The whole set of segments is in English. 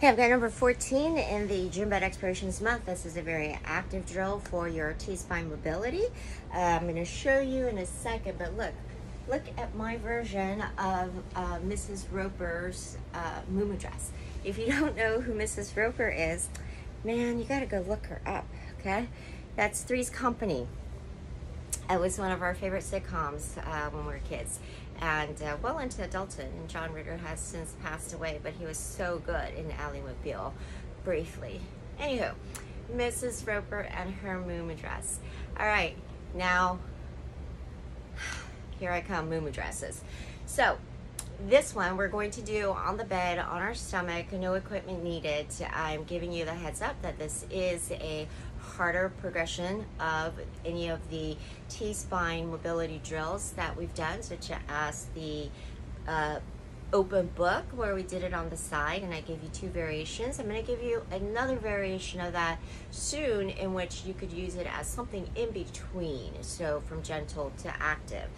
Okay, I've got number 14 in the GymBed Explorations month. This is a very active drill for your T-spine mobility. I'm going to show you in a second, but look at my version of Mrs. Roper's moo dress. If you don't know who Mrs. Roper is, man, you got to go look her up, okay? That's Three's Company. It was one of our favorite sitcoms when we were kids, and well into adulthood. And John Ritter has since passed away, but he was so good in Ally McBeal, briefly. Anywho, Mrs. Roper and her moo dress. All right, now here I come, moo dresses. So this one we're going to do on the bed, on our stomach, no equipment needed. I'm giving you the heads up that this is a harder progression of any of the T-spine mobility drills that we've done, such as the open book where we did it on the side and I gave you 2 variations. I'm going to give you another variation of that soon, in which you could use it as something in between, so from gentle to active.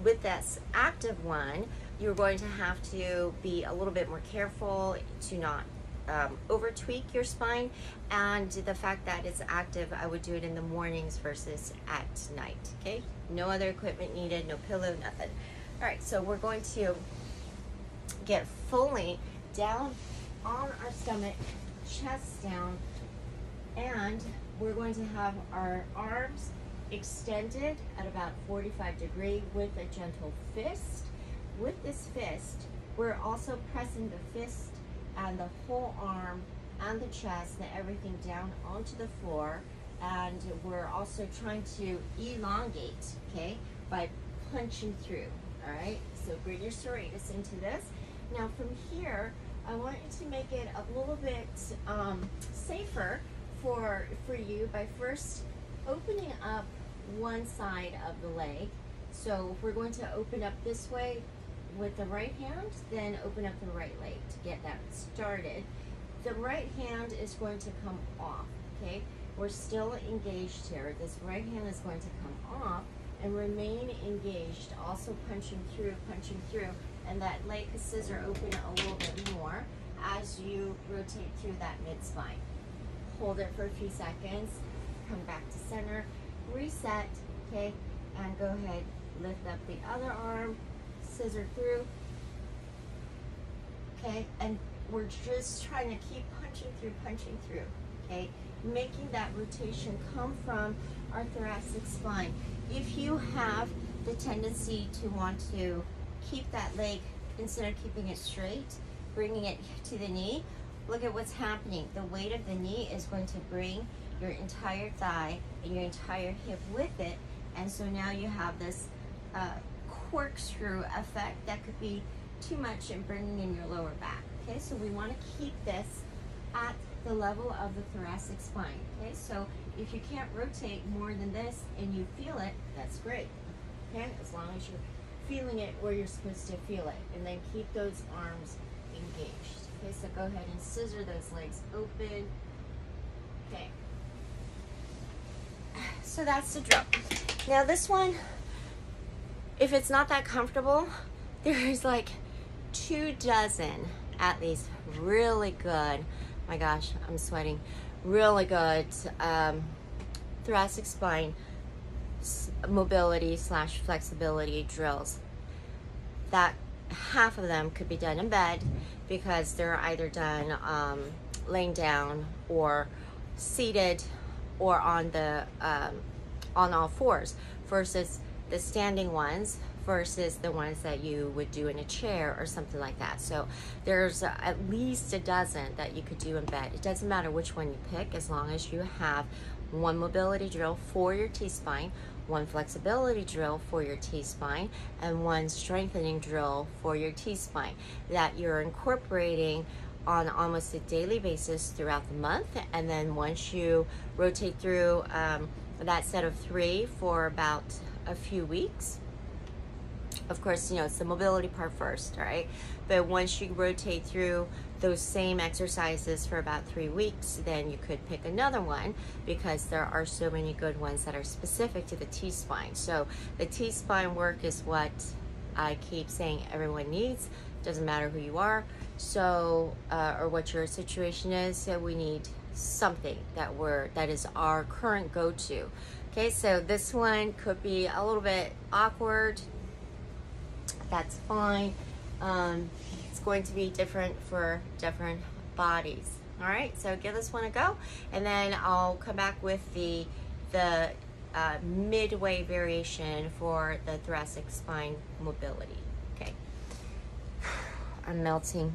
With this active one, you're going to have to be a little bit more careful to not over tweak your spine, and the fact that it's active, I would do it in the mornings versus at night. Okay, no other equipment needed, no pillow, nothing. All right, so we're going to get fully down on our stomach, chest down, and we're going to have our arms extended at about 45 degrees with a gentle fist. With this fist, we're also pressing the fist and the whole arm and the chest and everything down onto the floor, and we're also trying to elongate, okay, by punching through. All right, so bring your serratus into this. Now from here, I want you to make it a little bit safer for you by first opening up one side of the leg. So if we're going to open up this way with the right hand, then open up the right leg to get that started. The right hand is going to come off, okay? We're still engaged here. This right hand is going to come off and remain engaged, also punching through, and that leg scissor open a little bit more as you rotate through that mid-spine. Hold it for a few seconds, come back to center, reset, okay? And go ahead, lift up the other arm, scissor through, okay? And we're just trying to keep punching through, okay? Making that rotation come from our thoracic spine. If you have the tendency to want to keep that leg, instead of keeping it straight, bringing it to the knee, look at what's happening. The weight of the knee is going to bring your entire thigh and your entire hip with it, and so now you have this corkscrew effect that could be too much and bringing in your lower back. Okay, so we want to keep this at the level of the thoracic spine. Okay, so if you can't rotate more than this and you feel it, that's great. Okay, as long as you're feeling it where you're supposed to feel it, and then keep those arms engaged. Okay, so go ahead and scissor those legs open. Okay, so that's the drill. Now this one, if it's not that comfortable, there's like 24 at least really good, my gosh, I'm sweating, really good thoracic spine mobility / flexibility drills. That half of them could be done in bed, because they're either done laying down or seated or on the on all fours, versus the standing ones versus the ones that you would do in a chair or something like that. So there's at least a dozen that you could do in bed. It doesn't matter which one you pick, as long as you have one mobility drill for your T-spine, one flexibility drill for your T-spine, and one strengthening drill for your T-spine that you're incorporating on almost a daily basis throughout the month. And then once you rotate through that set of 3 for about a few weeks, of course, you know, it's the mobility part first, right? But once you rotate through those same exercises for about 3 weeks, then you could pick another one, because there are so many good ones that are specific to the T-spine. So the T-spine work is what I keep saying everyone needs Doesn't matter who you are, so or what your situation is. So we need something that is our current go-to. Okay, so this one could be a little bit awkward. That's fine. It's going to be different for different bodies. All right, so give this one a go, and then I'll come back with the midway variation for the thoracic spine mobility. Okay, I'm melting.